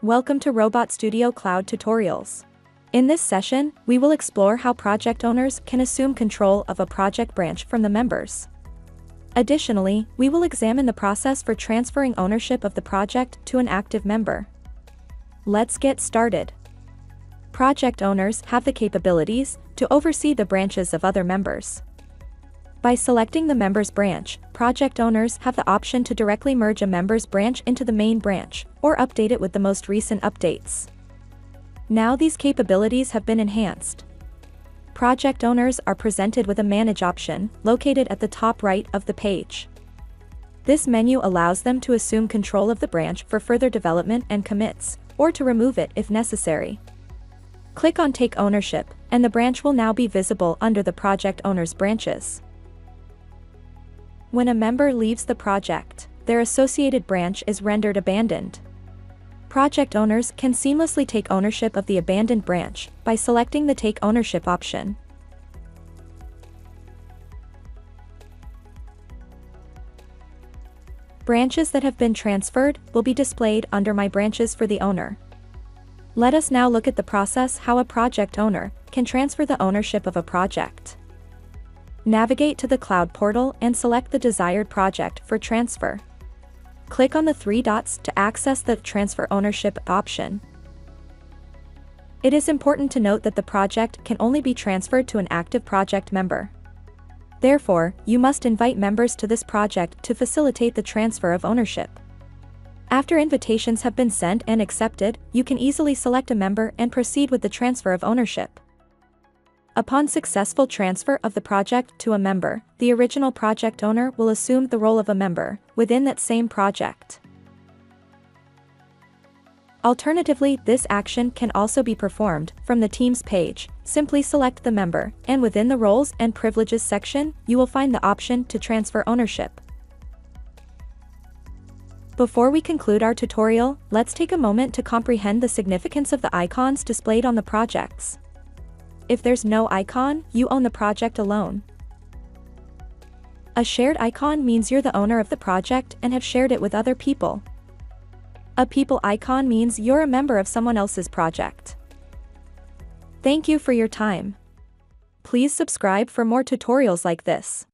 Welcome to RobotStudio Cloud Tutorials. In this session, we will explore how project owners can assume control of a project branch from the members. Additionally, we will examine the process for transferring ownership of the project to an active member. Let's get started. Project owners have the capabilities to oversee the branches of other members. By selecting the member's branch, project owners have the option to directly merge a member's branch into the main branch, or update it with the most recent updates. Now these capabilities have been enhanced. Project owners are presented with a Manage option, located at the top right of the page. This menu allows them to assume control of the branch for further development and commits, or to remove it if necessary. Click on Take Ownership, and the branch will now be visible under the project owner's branches. When a member leaves the project, their associated branch is rendered abandoned. Project owners can seamlessly take ownership of the abandoned branch by selecting the Take Ownership option. Branches that have been transferred will be displayed under My Branches for the owner. Let us now look at the process how a project owner can transfer the ownership of a project. Navigate to the Cloud portal and select the desired project for transfer. Click on the three dots to access the Transfer Ownership option. It is important to note that the project can only be transferred to an active project member. Therefore, you must invite members to this project to facilitate the transfer of ownership. After invitations have been sent and accepted, you can easily select a member and proceed with the transfer of ownership. Upon successful transfer of the project to a member, the original project owner will assume the role of a member within that same project. Alternatively, this action can also be performed from the Teams page. Simply select the member, and within the Roles and Privileges section, you will find the option to transfer ownership. Before we conclude our tutorial, let's take a moment to comprehend the significance of the icons displayed on the projects. If there's no icon, you own the project alone. A shared icon means you're the owner of the project and have shared it with other people. A people icon means you're a member of someone else's project. Thank you for your time. Please subscribe for more tutorials like this.